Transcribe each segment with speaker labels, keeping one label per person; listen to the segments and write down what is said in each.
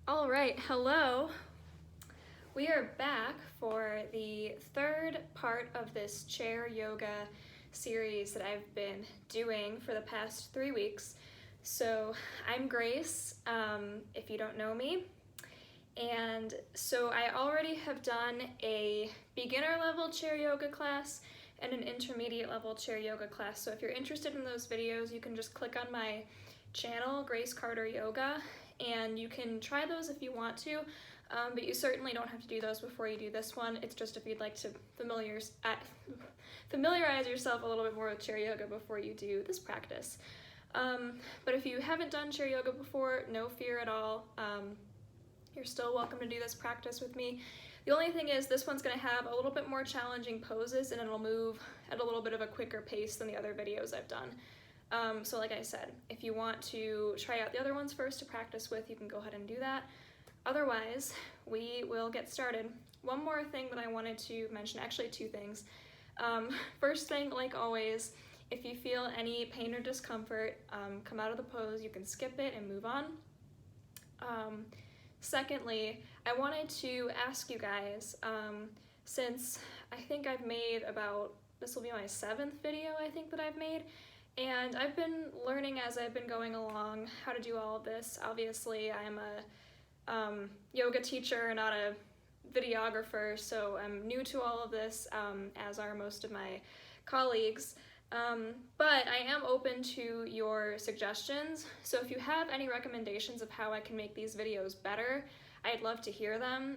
Speaker 1: All right, hello. We are back for the third part of this chair yoga series that I've been doing for the past 3 weeks. So I'm Grace, if you don't know me. And so I already have done a beginner level chair yoga class and an intermediate level chair yoga class. So if you're interested in those videos, you can just click on my channel, Grace Carter Yoga, and you can try those if you want to, but you certainly don't have to do those before you do this one. It's just if you'd like to familiarize yourself a little bit more with chair yoga before you do this practice. But if you haven't done chair yoga before, no fear at all. You're still welcome to do this practice with me. The only thing is this one's going to have a little bit more challenging poses and it'll move at a little bit of a quicker pace than the other videos I've done. So like I said, if you want to try out the other ones first to practice with, you can go ahead and do that. Otherwise, we will get started. One more thing that I wanted to mention, actually two things. First thing, like always, if you feel any pain or discomfort, come out of the pose, you can skip it and move on. Secondly, I wanted to ask you guys, since I think I've made this will be my 7th video I think that I've made, and I've been learning as I've been going along how to do all of this. Obviously, I'm a yoga teacher, not a videographer, so I'm new to all of this, as are most of my colleagues. But I am open to your suggestions, so if you have any recommendations of how I can make these videos better, I'd love to hear them,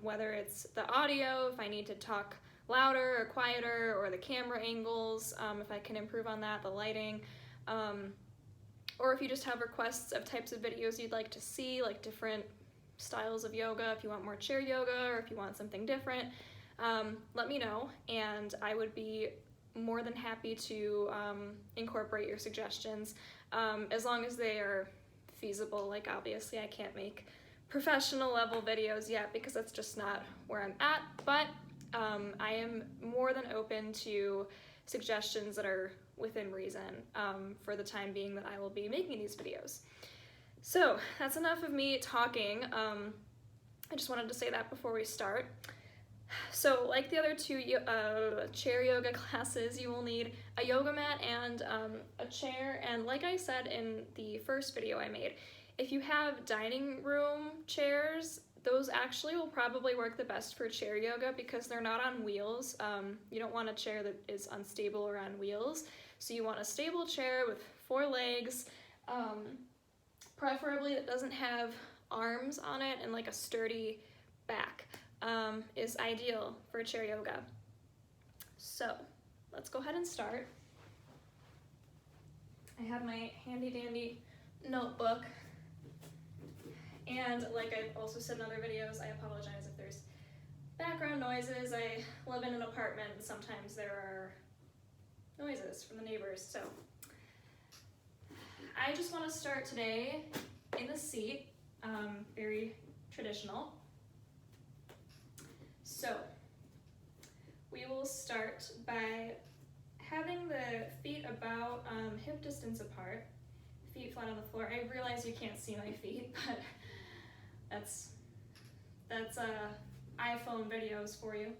Speaker 1: whether it's the audio, if I need to talk louder or quieter, or the camera angles, if I can improve on that, the lighting, or if you just have requests of types of videos you'd like to see, like different styles of yoga, if you want more chair yoga or if you want something different, let me know, and I would be more than happy to incorporate your suggestions, as long as they are feasible. Like obviously I can't make professional level videos yet because that's just not where I'm at, but I am more than open to suggestions that are within reason for the time being that I will be making these videos. So that's enough of me talking. I just wanted to say that before we start. So like the other two chair yoga classes, you will need a yoga mat and a chair, and like I said in the first video I made, if you have dining room chairs, those actually will probably work the best for chair yoga because they're not on wheels. You don't want a chair that is unstable or on wheels, so you want a stable chair with 4 legs, preferably that doesn't have arms on it, and like a sturdy back is ideal for chair yoga. So let's go ahead and start. I have my handy dandy notebook, and like I've also said in other videos, I apologize if there's background noises. I live in an apartment and sometimes there are noises from the neighbors, so I just want to start today in the seat, very traditional. So we will start by having the feet about hip distance apart, feet flat on the floor. I realize you can't see my feet, but that's iPhone videos for you.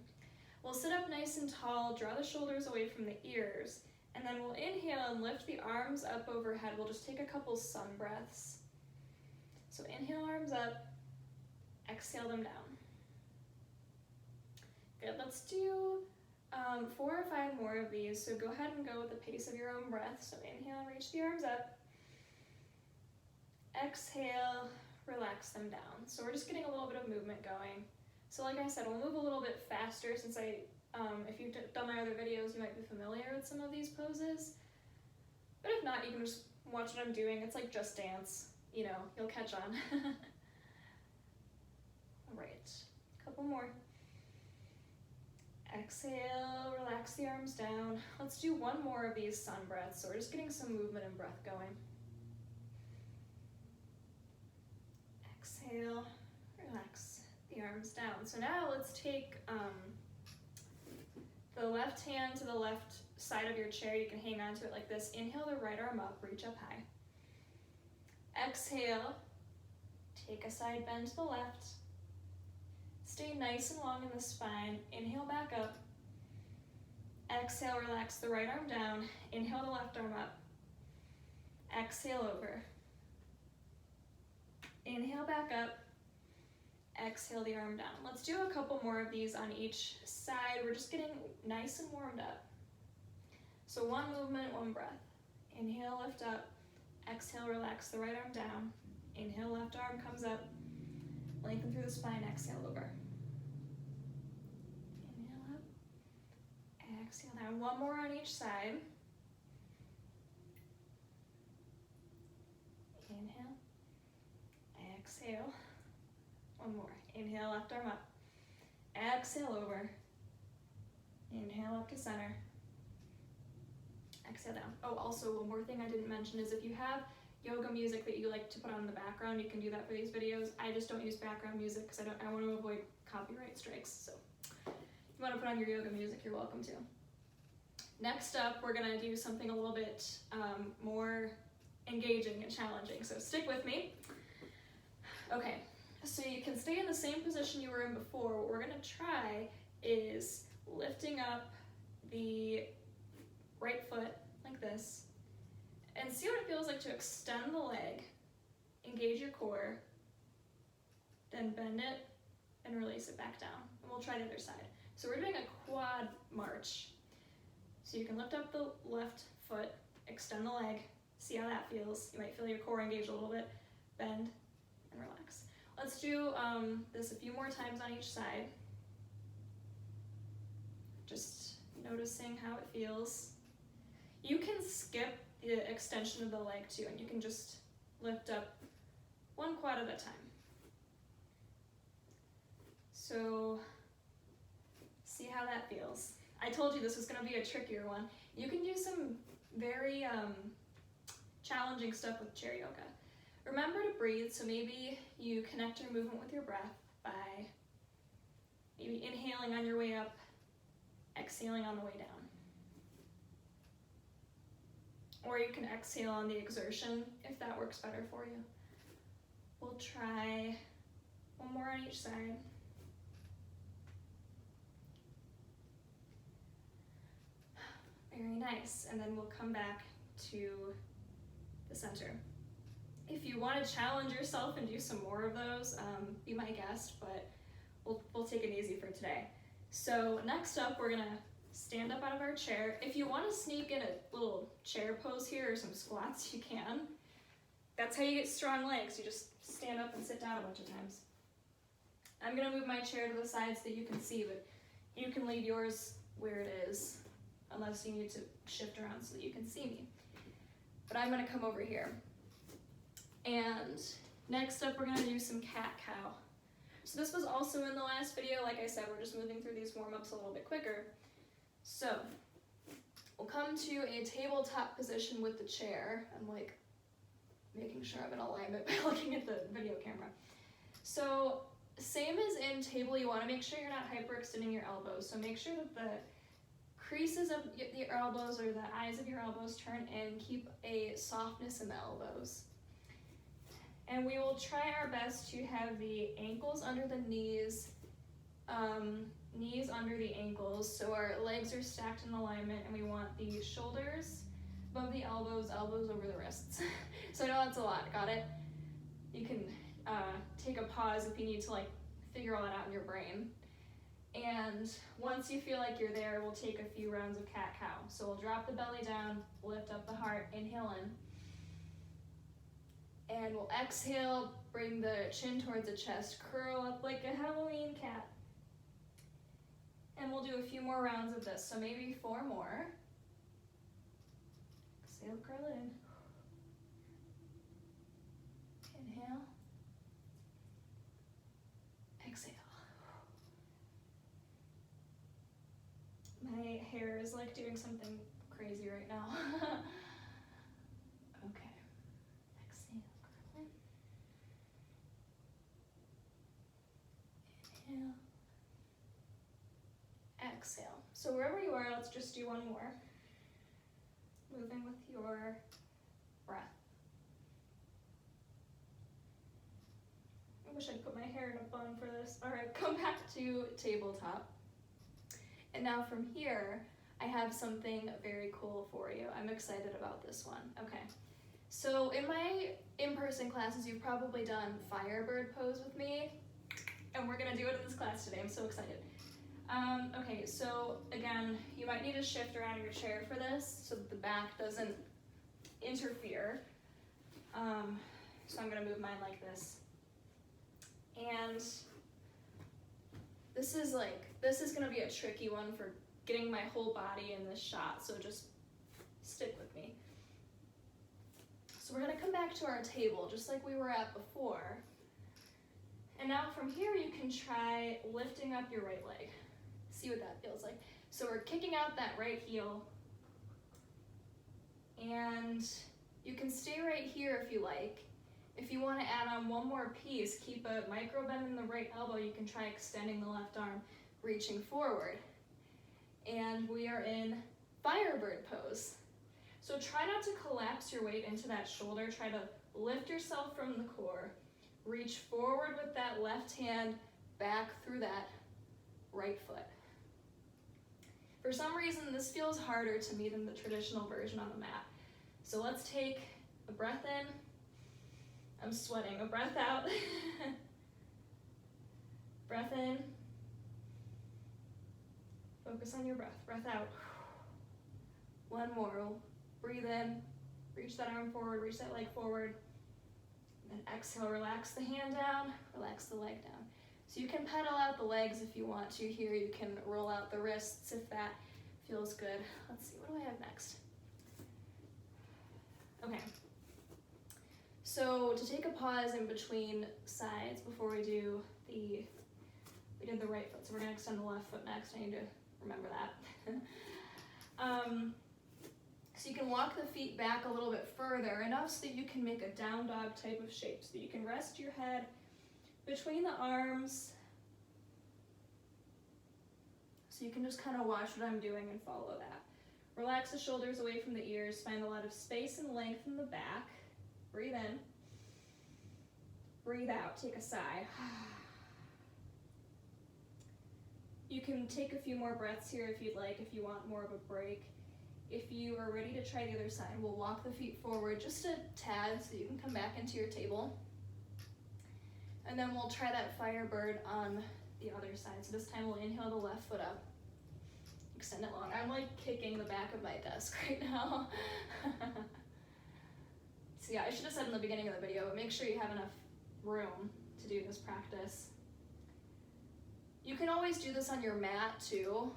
Speaker 1: We'll sit up nice and tall, draw the shoulders away from the ears, and then we'll inhale and lift the arms up overhead. We'll just take a couple sun breaths. So inhale, arms up, exhale them down. Good, let's do 4 or 5 more of these, so go ahead and go with the pace of your own breath. So inhale, reach the arms up. Exhale, relax them down. So we're just getting a little bit of movement going. So like I said, we'll move a little bit faster since if you've done my other videos, you might be familiar with some of these poses. But if not, you can just watch what I'm doing. It's like Just Dance, you know, you'll catch on. All right, a couple more. Exhale, relax the arms down. Let's do 1 more of these sun breaths. So we're just getting some movement and breath going. Exhale, relax the arms down. So now let's take the left hand to the left side of your chair. You can hang on to it like this. Inhale the right arm up, reach up high. Exhale, Take a side bend to the left. Stay nice and long in the spine. Inhale back up. Exhale, relax the right arm down. Inhale the left arm up. Exhale over. Inhale back up. Exhale the arm down. Let's do a couple more of these on each side. We're just getting nice and warmed up. So one movement, one breath. Inhale, lift up. Exhale, relax the right arm down. Inhale, left arm comes up. Lengthen through the spine, exhale over. Inhale up. Exhale down. One more on each side. Inhale. Exhale. One more. Inhale, left arm up. Exhale over. Inhale up to center. Exhale down. Oh, also one more thing I didn't mention is if you have yoga music that you like to put on in the background, you can do that for these videos. I just don't use background music because I want to avoid copyright strikes. So if you want to put on your yoga music, you're welcome to. Next up, we're gonna do something a little bit more engaging and challenging. So stick with me. Okay, so you can stay in the same position you were in before. What we're gonna try is lifting up the right foot like this and see what it feels like to extend the leg, engage your core, then bend it and release it back down. And we'll try the other side. So we're doing a quad march. So you can lift up the left foot, extend the leg, see how that feels. You might feel your core engage a little bit, bend and relax. Let's do this a few more times on each side. Just noticing how it feels. You can skip the extension of the leg too, and you can just lift up one quad at a time. So see how that feels. I told you this was going to be a trickier one. You can do some very challenging stuff with chair yoga. Remember to breathe, so maybe you connect your movement with your breath by maybe inhaling on your way up, exhaling on the way down. Or you can exhale on the exertion if that works better for you. We'll try one more on each side. Very nice, and then we'll come back to the center. If you want to challenge yourself and do some more of those, be my guest, but we'll take it easy for today. So next up, we're gonna stand up out of our chair. If you want to sneak in a little chair pose here or some squats, you can. That's how you get strong legs. You just stand up and sit down a bunch of times. I'm gonna move my chair to the side so that you can see, but you can leave yours where it is, unless you need to shift around so that you can see me. But I'm gonna come over here. And next up, we're gonna do some cat-cow. So this was also in the last video. Like I said, we're just moving through these warm-ups a little bit quicker. So we'll come to a tabletop position with the chair. I'm like making sure I'm in alignment by looking at the video camera. So same as in table, you wanna make sure you're not hyperextending your elbows. So make sure that the creases of your elbows or the eyes of your elbows turn in. Keep a softness in the elbows. And we will try our best to have the ankles under the knees, knees under the ankles, so our legs are stacked in alignment, and we want the shoulders above the elbows, elbows over the wrists. So I know that's a lot, got it? You can take a pause if you need to like figure all that out in your brain. And once you feel like you're there, we'll take a few rounds of cat-cow. So we'll drop the belly down, lift up the heart, inhale in. And we'll exhale, bring the chin towards the chest, curl up like a Halloween cat. And we'll do a few more rounds of this, so maybe 4 more. Exhale, curl it in. Inhale. Exhale. My hair is like doing something crazy right now. Okay. Exhale, curl in. Inhale. Exhale. So wherever you are, let's just do one more. Moving with your breath. wish I'd put my hair in a bun for this. All right, come back to tabletop. And now from here, I have something very cool for you. I'm excited about this one. Okay, so in my in-person classes, you've probably done Firebird pose with me, and we're gonna do it in this class today. I'm so excited. Okay, so again, you might need to shift around your chair for this so that the back doesn't interfere. So I'm gonna move mine like this. And this is gonna be a tricky one for getting my whole body in this shot, so just stick with me. So we're gonna come back to our table, just like we were at before. And now from here, you can try lifting up your right leg. See what that feels like. So we're kicking out that right heel. And you can stay right here if you like. If you want to add on one more piece, keep a micro bend in the right elbow. You can try extending the left arm, reaching forward. And we are in Firebird pose. So try not to collapse your weight into that shoulder. Try to lift yourself from the core. Reach forward with that left hand, back through that right foot. For some reason, this feels harder to me than the traditional version on the mat. So let's take a breath in. I'm sweating. A breath out. Breath in. Focus on your breath. Breath out. One more. Breathe in. Reach that arm forward. Reach that leg forward. And then exhale. Relax the hand down. Relax the leg down. So you can pedal out the legs if you want to here. You can roll out the wrists if that feels good. Let's see, what do I have next? Okay. So to take a pause in between sides before we did the right foot. So we're gonna extend the left foot next. I need to remember that. So you can walk the feet back a little bit further, enough so that you can make a down dog type of shape. So that you can rest your head between the arms. So you can just kind of watch what I'm doing and follow that. Relax the shoulders away from the ears. Find a lot of space and length in the back. Breathe in. Breathe out. Take a sigh. You can take a few more breaths here if you'd like, if you want more of a break. If you are ready to try the other side, we'll walk the feet forward just a tad so you can come back into your table. And then we'll try that Firebird on the other side. So this time we'll inhale the left foot up. Extend it long. I'm like kicking the back of my desk right now. So yeah, I should have said in the beginning of the video, but make sure you have enough room to do this practice. You can always do this on your mat too.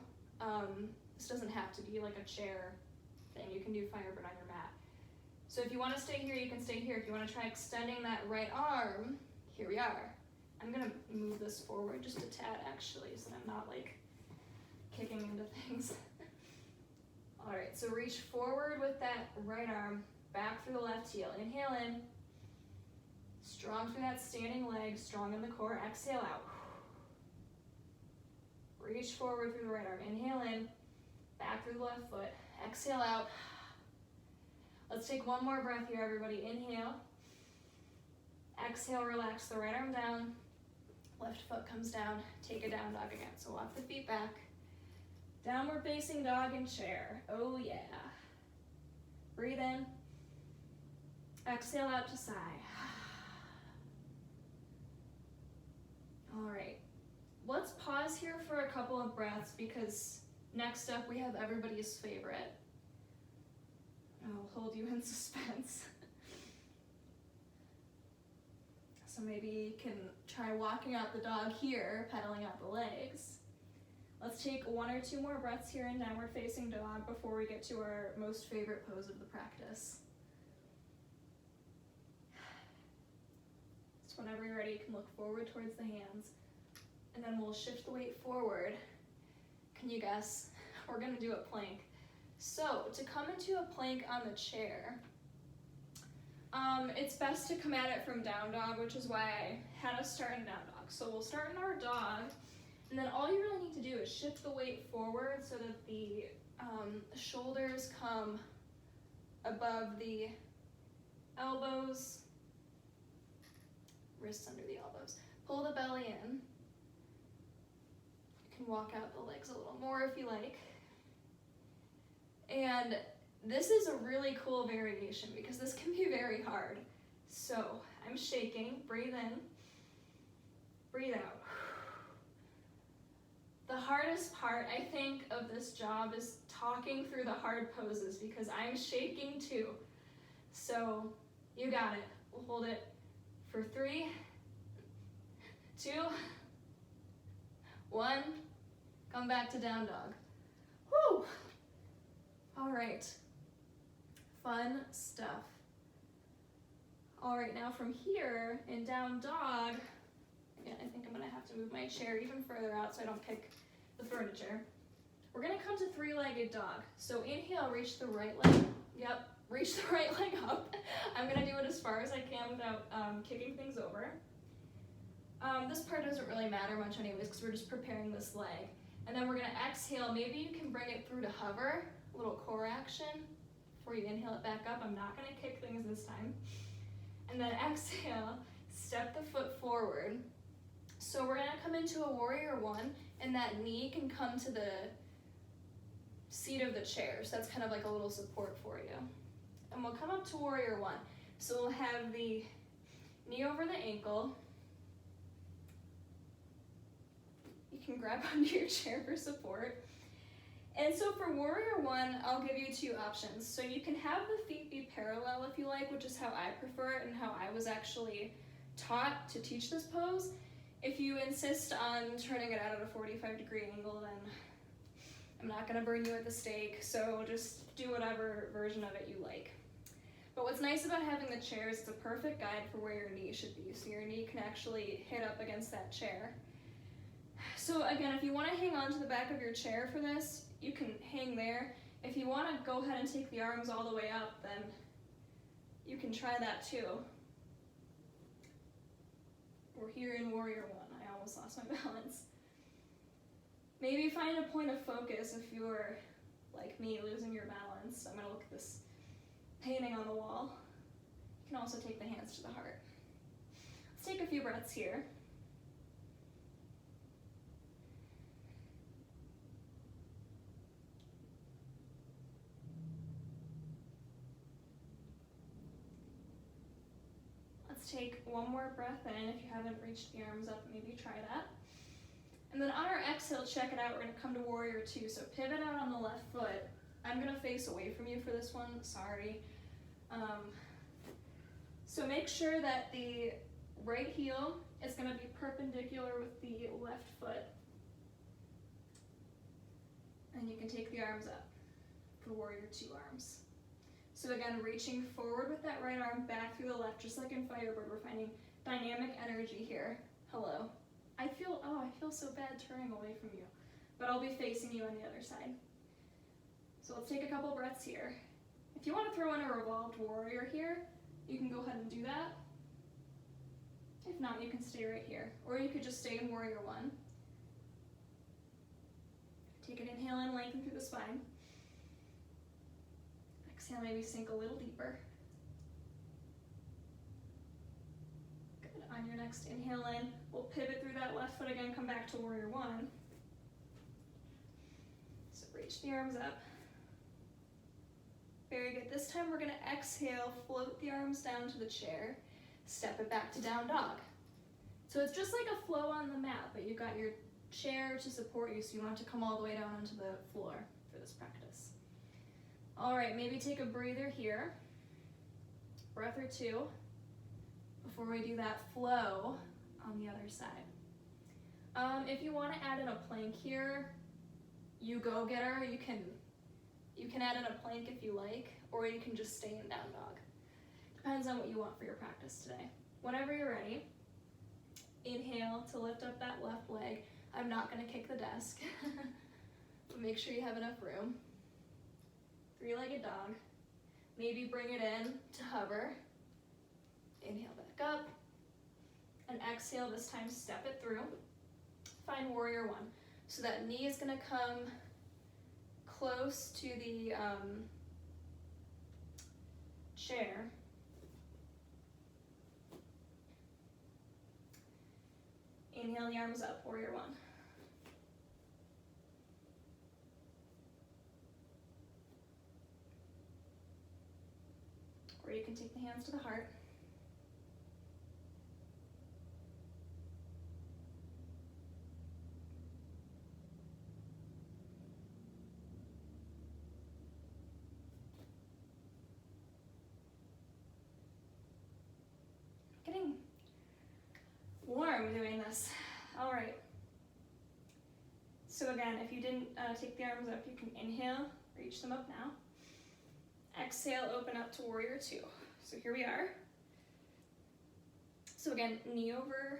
Speaker 1: This doesn't have to be like a chair thing. You can do Firebird on your mat. So if you want to stay here, you can stay here. If you want to try extending that right arm, here we are. I'm gonna move this forward just a tad actually, so I'm not like kicking into things. All right, so reach forward with that right arm, back through the left heel. Inhale in, strong through that standing leg, strong in the core. Exhale out. Reach forward through the right arm. Inhale in, back through the left foot. Exhale out. Let's take one more breath here, everybody. Inhale. Exhale, relax the right arm down. Left foot comes down. Take a down dog again. So walk the feet back. Downward facing dog and chair. Oh yeah. Breathe in. Exhale out to sigh. All right. Let's pause here for a couple of breaths because next up we have everybody's favorite. I'll hold you in suspense. So maybe you can try walking out the dog here, pedaling out the legs. Let's take one or two more breaths here in downward facing dog before we get to our most favorite pose of the practice. So whenever you're ready, you can look forward towards the hands. And then we'll shift the weight forward. Can you guess? We're gonna do a plank. So to come into a plank on the chair, it's best to come at it from down dog, which is why I had us start in down dog. So we'll start in our dog, and then all you really need to do is shift the weight forward so that the shoulders come above the elbows. wrists under the elbows. Pull the belly in. You can walk out the legs a little more if you like. And this is a really cool variation because this can be very hard. So I'm shaking, breathe in, breathe out. The hardest part, I think, of this job is talking through the hard poses because I'm shaking too. So you got it. We'll hold it for 3, 2, 1. Come back to down dog. Whew. All right. Fun stuff. All right, now from here in down dog, again, I think I'm gonna have to move my chair even further out so I don't kick the furniture. We're gonna come to 3-legged dog. So inhale, reach the right leg. Yep, reach the right leg up. I'm gonna do it as far as I can without kicking things over. This part doesn't really matter much anyways because we're just preparing this leg. And then we're gonna exhale. Maybe you can bring it through to hover, a little core action before you inhale it back up. I'm not gonna kick things this time. And then exhale, step the foot forward. So we're gonna come into a warrior 1, and that knee can come to the seat of the chair. So that's kind of like a little support for you. And we'll come up to warrior 1. So we'll have the knee over the ankle. You can grab onto your chair for support. And so for warrior 1, I'll give you 2 options. So you can have the feet be parallel if you like, which is how I prefer it and how I was actually taught to teach this pose. If you insist on turning it out at a 45-degree angle, then I'm not gonna burn you at the stake, so just do whatever version of it you like. But what's nice about having the chair is it's a perfect guide for where your knee should be, so your knee can actually hit up against that chair. So again, if you wanna hang on to the back of your chair for this, you can hang there. If you wanna go ahead and take the arms all the way up, then you can try that too. We're here in warrior 1. I almost lost my balance. Maybe find a point of focus if you're, like me, losing your balance. I'm gonna look at this painting on the wall. You can also take the hands to the heart. Let's take a few breaths here. Take one more breath in. If you haven't reached the arms up, maybe try that. And then on our exhale, check it out. We're gonna come to warrior 2. So pivot out on the left foot. I'm gonna face away from you for this one, sorry. So make sure that the right heel is gonna be perpendicular with the left foot. And you can take the arms up for warrior 2 arms. So again, reaching forward with that right arm back through the left, just like in Firebird, we're finding dynamic energy here. Hello. I feel so bad turning away from you, but I'll be facing you on the other side. So let's take a couple breaths here. If you want to throw in a revolved warrior here, you can go ahead and do that. If not, you can stay right here, or you could just stay in warrior 1. Take an inhale in, lengthen through the spine. Exhale, maybe sink a little deeper. Good. On your next inhale in, we'll pivot through that left foot again, come back to warrior 1. So reach the arms up. Very good. This time we're gonna exhale, float the arms down to the chair, step it back to down dog. So it's just like a flow on the mat, but you've got your chair to support you, so you don't have to come all the way down onto the floor for this practice. All right, maybe take a breather here, breath or 2, before we do that flow on the other side. If you want to add in a plank here, you go getter. You can add in a plank if you like, or you can just stay in down dog. Depends on what you want for your practice today. Whenever you're ready, inhale to lift up that left leg. I'm not going to kick the desk, but make sure you have enough room. 3-legged dog. Maybe bring it in to hover. Inhale back up. And exhale, this time step it through. Find warrior 1. So that knee is gonna come close to the chair. Inhale the arms up, warrior one. Or you can take the hands to the heart. Getting warm doing this. All right. So again, if you didn't take the arms up, you can inhale, reach them up now. Exhale, open up to warrior two. So here we are. So again, knee over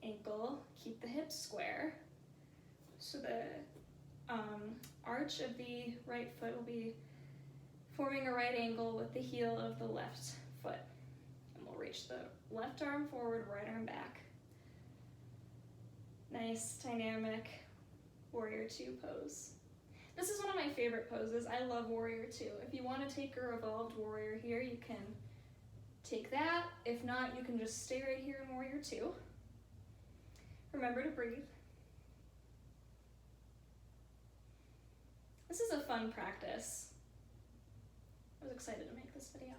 Speaker 1: ankle, keep the hips square. So the arch of the right foot will be forming a right angle with the heel of the left foot. And we'll reach the left arm forward, right arm back. Nice, dynamic warrior two pose. This is one of my favorite poses. I love warrior two. If you want to take a revolved warrior here, you can take that. If not, you can just stay right here in warrior two. Remember to breathe. This is a fun practice. I was excited to make this video.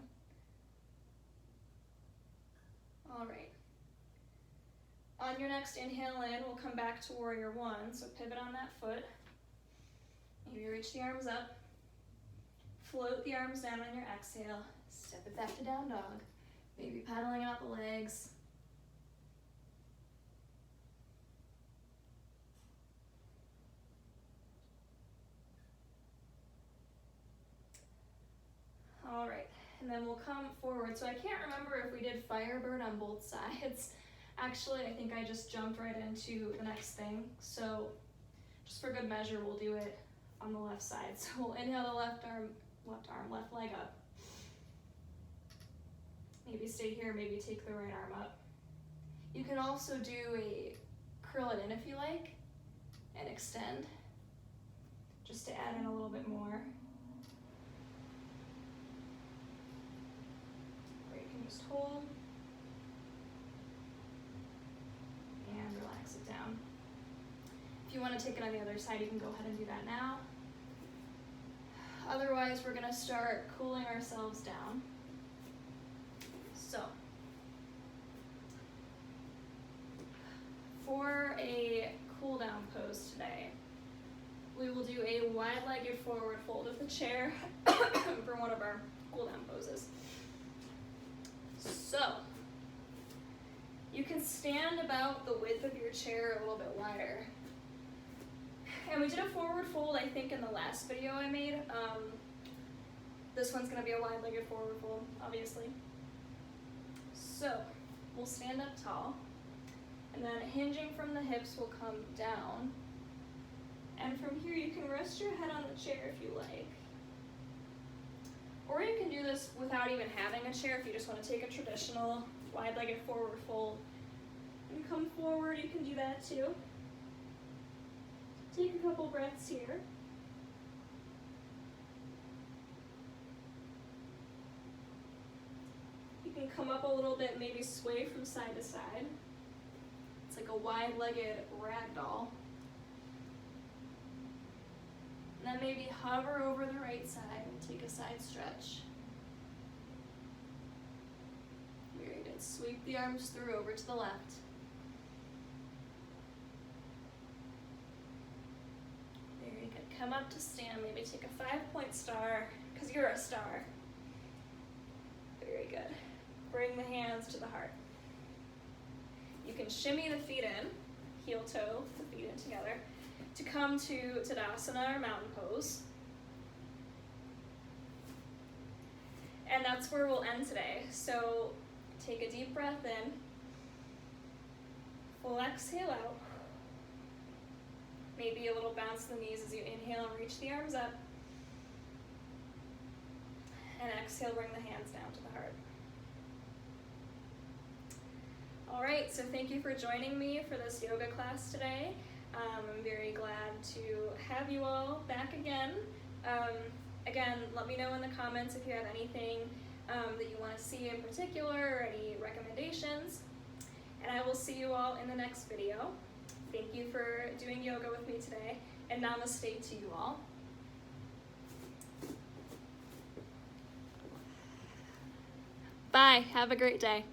Speaker 1: All right. On your next inhale in, we'll come back to warrior one. So pivot on that foot. Maybe reach the arms up. Float the arms down on your exhale. Step it back to down dog. Maybe paddling out the legs. All right, and then we'll come forward. So I can't remember if we did Firebird on both sides. Actually, I think I just jumped right into the next thing. So just for good measure, we'll do it on the left side. So we'll inhale the left leg up. Maybe stay here, maybe take the right arm up. You can also do a curl it in if you like, and extend, just to add in a little bit more. Or you can just hold, and relax it down. If you want to take it on the other side, you can go ahead and do that now. Otherwise, we're going to start cooling ourselves down. So, for a cool down pose today, we will do a wide-legged forward fold of the chair for one of our cool down poses. So, you can stand about the width of your chair a little bit wider. And we did a forward fold, I think, in the last video I made. This one's going to be a wide-legged forward fold, obviously. So, we'll stand up tall, and then hinging from the hips will come down. And from here, you can rest your head on the chair if you like. Or you can do this without even having a chair if you just want to take a traditional wide-legged forward fold and come forward. You can do that too. Take a couple breaths here. You can come up a little bit, maybe sway from side to side. It's like a wide-legged ragdoll. And then maybe hover over the right side and take a side stretch. Very good. Sweep the arms through over to the left. Very good. Come up to stand. Maybe take a 5-point star, because you're a star. Very good. Bring the hands to the heart. You can shimmy the feet in, heel toe, the feet in together, to come to Tadasana or mountain pose. And that's where we'll end today. So take a deep breath in, full exhale out. Maybe a little bounce to the knees as you inhale and reach the arms up. And exhale, bring the hands down to the heart. All right, so thank you for joining me for this yoga class today. I'm very glad to have you all back again. Again, let me know in the comments if you have anything that you want to see in particular or any recommendations. and I will see you all in the next video. Thank you for doing yoga with me today, and namaste to you all. Bye. Have a great day.